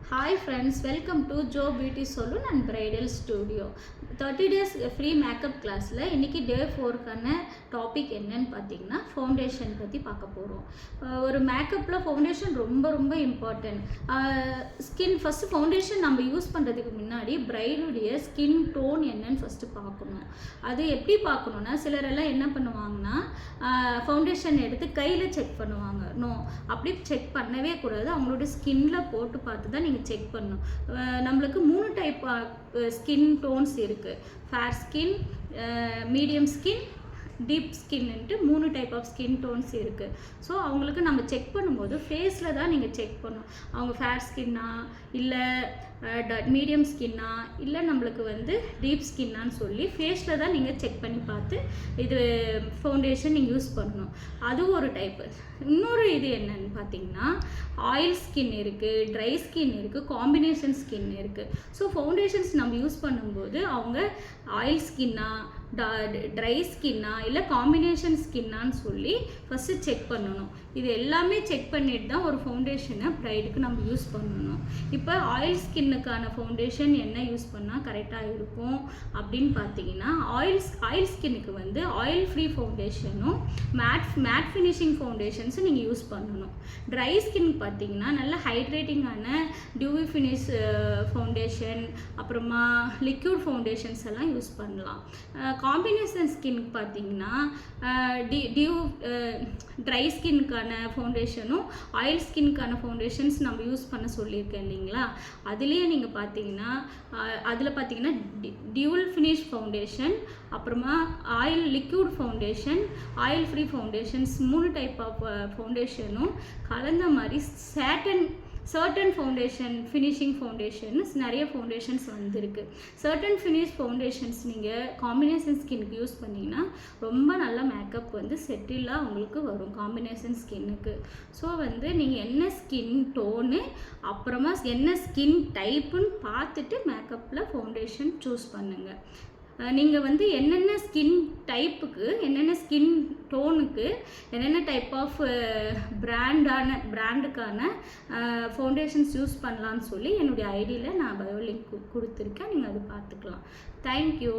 Hi friends, welcome to Joe Beauty Salon and Bridal Studio. 30 days free makeup class la இன்னைக்கு day 4 கான topic என்னன்னு பாத்தீங்கன்னா foundation பத்தி பார்க்க போறோம். ஒரு மேக்கப்ல ஃபவுண்டேஷன் ரொம்ப இம்பார்ட்டன்ட். ஸ்கின் ஃபர்ஸ்ட் ஃபவுண்டேஷன் நம்ம யூஸ் பண்றதுக்கு முன்னாடி பிரைடுடைய ஸ்கின் டோன் என்னன்னு ஃபர்ஸ்ட் பார்க்கணும். அது எப்படி பார்க்கணும்னா சிலர் எல்லாம் என்ன பண்ணுவாங்கன்னா ஃபவுண்டேஷன் எடுத்து கையில செக் பண்ணுவாங்க. நோ, அப்படி செக் பண்ணவே கூடாது. அவங்களோட ஸ்கின்ல போட்டு பார்த்து தான் செக் பண்ணணும். நம்மளுக்கு 3 டைப் ஸ்கின் டோன்ஸ் இருக்கு. Fair skin, medium skin, deep ஸ்கின்னுட்டு 3 டைப் ஆஃப் ஸ்கின் டோன்ஸ் இருக்குது. ஸோ அவங்களுக்கு நம்ம செக் பண்ணும்போது ஃபேஸில் தான் நீங்கள் செக் பண்ணணும். அவங்க ஃபேர் ஸ்கின்னா இல்லை மீடியம் ஸ்கின்னா இல்லை நம்மளுக்கு டீப் ஸ்கின்னான்னு சொல்லி ஃபேஸில் தான் நீங்கள் செக் பண்ணி பார்த்து இது ஃபவுண்டேஷன் நீங்கள் யூஸ் பண்ணணும். அது ஒரு டைப்பு. இன்னொரு இது என்னன்னு பார்த்தீங்கன்னா ஆயில் ஸ்கின் இருக்குது, ட்ரை ஸ்கின் இருக்குது, காம்பினேஷன் ஸ்கின் இருக்குது. ஸோ ஃபவுண்டேஷன்ஸ் நம்ம யூஸ் பண்ணும்போது அவங்க ஆயில் ஸ்கின்னா, ட்ரை ஸ்கின்னா இல்லை காம்பினேஷன் ஸ்கின்னான்னு சொல்லி ஃபஸ்ட்டு செக் பண்ணணும். இது எல்லாமே செக் பண்ணிட்டு தான் ஒரு ஃபவுண்டேஷனை ப்ரைடுக்கு நம்ம யூஸ் பண்ணணும். இப்போ ஆயில் ஸ்கின்னுக்கான ஃபவுண்டேஷன் என்ன யூஸ் பண்ணால் கரெக்டாக இருக்கும் அப்படின்னு பார்த்தீங்கன்னா ஆயில் ஸ்கின்னுக்கு ஆயில் ஃப்ரீ ஃபவுண்டேஷனும் மேட் ஃபினிஷிங் ஃபவுண்டேஷன்ஸும் நீங்கள் யூஸ் பண்ணணும். ட்ரை ஸ்கின் பார்த்தீங்கன்னா நல்ல ஹைட்ரேட்டிங்கான டியூவி ஃபினிஷ் ஃபவுண்டேஷன், அப்புறமா லிக்யூட் ஃபவுண்டேஷன்ஸ் எல்லாம் யூஸ் பண்ணலாம். காம்பினேஷன் ஸ்கின்க்கு பார்த்தீங்கன்னா ட்ரை ஸ்கின்னுக்கான ஃபவுண்டேஷனும் ஆயில் ஸ்கின்னுக்கான ஃபவுண்டேஷன்ஸ் நம்ம யூஸ் பண்ண சொல்லியிருக்கேன் இல்லைங்களா. அதுலேயே நீங்கள் பார்த்தீங்கன்னா அதில் பார்த்தீங்கன்னா டியூவல் ஃபினிஷ் ஃபவுண்டேஷன், அப்புறமா oil liquid foundation, oil free foundations 3 type of ஃபவுண்டேஷனும் கலந்த மாதிரி சர்டன் ஃபவுண்டேஷன், ஃபினிஷிங் ஃபவுண்டேஷன்ஸ் நிறைய ஃபவுண்டேஷன்ஸ் வந்திருக்கு. சர்டன் ஃபினிஷ் ஃபவுண்டேஷன்ஸ் நீங்கள் காம்பினேஷன் ஸ்கின்னுக்கு யூஸ் பண்ணிங்கன்னா ரொம்ப நல்ல மேக்கப் செட்டிலாக உங்களுக்கு வரும் காம்பினேஷன் ஸ்கின்னுக்கு. ஸோ நீங்கள் என்ன ஸ்கின் டோனு அப்புறமா என்ன ஸ்கின் டைப்புன்னு பார்த்துட்டு மேக்கப்பில் ஃபவுண்டேஷன் சூஸ் பண்ணுங்கள். நீங்கள் என்னென்ன ஸ்கின் டைப்புக்கு, என்னென்ன ஸ்கின் டோனுக்கு என்னென்ன டைப் ஆஃப் பிராண்டுக்கான ஃபவுண்டேஷன்ஸ் யூஸ் பண்ணலான்னு சொல்லி என்னுடைய ஐடியில் நான் பயோ லிங்க் கொடுத்துருக்கேன். நீங்கள் அது பார்த்துக்கலாம். தேங்க்யூ.